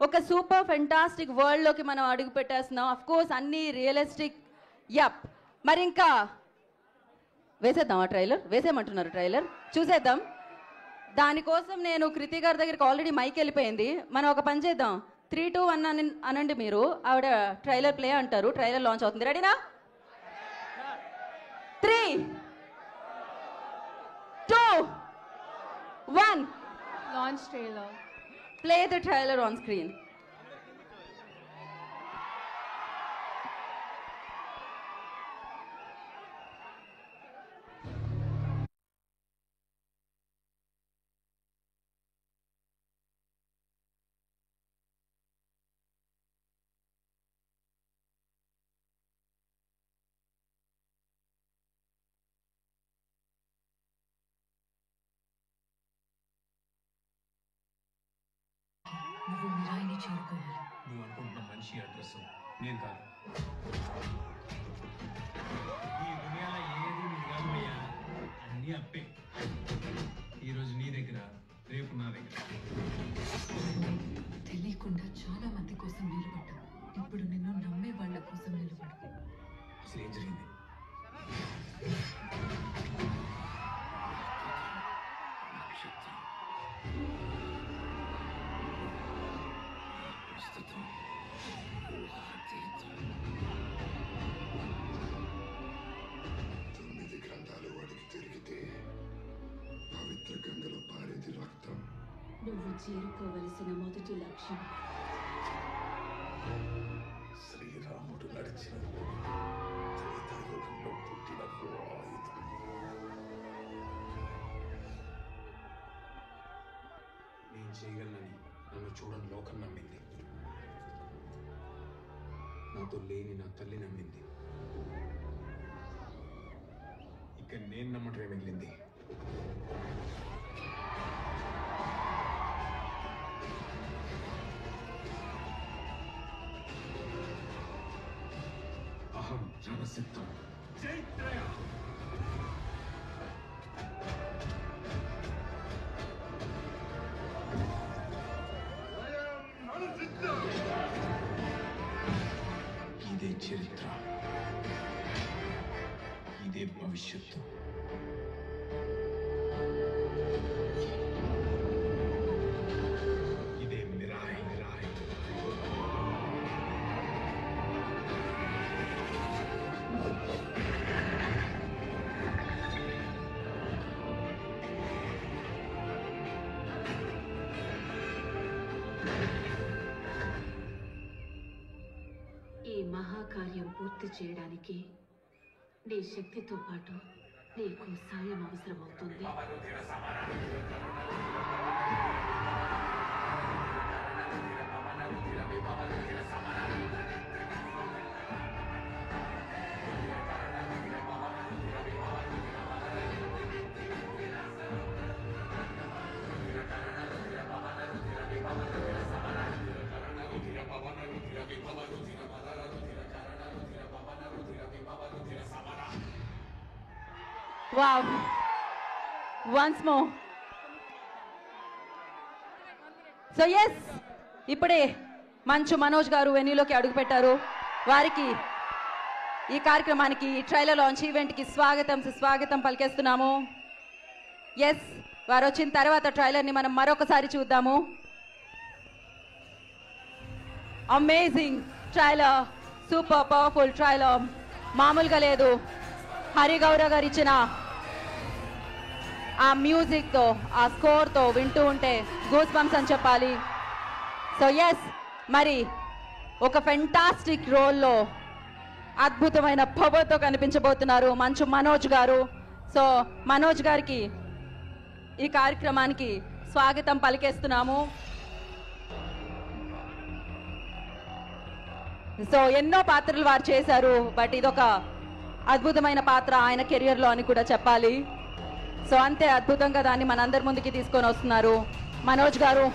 ఒక super fantastic వరల్డ్లోకి మనం అడుగు పెట్టేస్తున్నాం. అఫ్ కోర్స్ అన్ని రియలిస్టిక్. యప్. మరి ఇంకా వేసేద్దాం ఆ ట్రైలర్? వేసేయమంటున్నారు ట్రైలర్, చూసేద్దాం. దానికోసం నేను కృతి గారి దగ్గరికి ఆల్రెడీ మైక్ వెళ్ళిపోయింది. మనం ఒక పని చేద్దాం, 3, 2, 1 అనండి మీరు. ఆవిడ ట్రైలర్ ప్లే అంటారు, ట్రైలర్ లాంచ్ అవుతుంది. రెడీనా? 3, 2, 1. Launch trailer. Play the trailer on screen. నువ్వు మిరాయిని చేరుకోవాలి. నువ్వు అనుకుంటున్న మనిషి అడ్రస్ నేను కాదు. ఈ దునియాలో ఏది నీకు కాదయ్యా, అన్నీ అప్పే. ఈరోజు నీ దగ్గర, రేపు నా దగ్గర. తెలియకుండా చాలా మంది కోసం నిలబడ్డావు. ఇప్పుడు నిన్ను నమ్మే వాళ్ళ కోసం నిలబడు. అసలు ఏం జరిగింది? నువ్వు చేరుకోవలసిన మొదటి లక్ష్యం శ్రీరాముడు నడిచిన త్రేతాయుగంలో పుట్టిన ఆయుధం. నేను చేయగలనని నన్ను చూడని లోకం నమ్మింది. నాతో లేని నా తల్లి నమ్మింది. ఇక నేను నమ్మటమే మిగిలింది. అహం జనసిద్ధం. జైత్రయ. ఇదే చరిత్ర, ఇదే భవిష్యత్తు. ఇదే మిరాయి. ఈ మహాకార్యం పూర్తి చేయడానికి నీ శక్తితో పాటు నీకు సాయం అవసరమవుతుంది. Wow. Once more. So yes, ఇప్పుడే మంచు మనోజ్ గారు వెన్యూలోకి అడుగుపెట్టారు. వారికి ఈ కార్యక్రమానికి, ట్రైలర్ లాంచ్ ఈవెంట్కి స్వాగతం పలికేస్తున్నాము. ఎస్, వారు వచ్చిన తర్వాత ట్రైలర్ని మనం మరొకసారి చూద్దాము. Amazing trailer, super powerful trailer, మామూలుగా లేదు. హరి గౌరవ్ గారు ఇచ్చిన ఆ మ్యూజిక్తో, ఆ స్కోర్తో వింటూ ఉంటే గూస్ బంప్స్ అని చెప్పాలి. సో ఎస్, మరి ఒక ఫెంటాస్టిక్ రోల్లో అద్భుతమైన పవర్తో కనిపించబోతున్నారు మంచు మనోజ్ గారు. సో మనోజ్ గారికి ఈ కార్యక్రమానికి స్వాగతం పలికేస్తున్నాము. సో ఎన్నో పాత్రలు వారు చేశారు, బట్ ఇదొక అద్భుతమైన పాత్ర ఆయన కెరియర్లో అని కూడా చెప్పాలి. సో అంతే అద్భుతంగా దాన్ని మనందరి ముందుకి తీసుకొని వస్తున్నారు మనోజ్ గారు.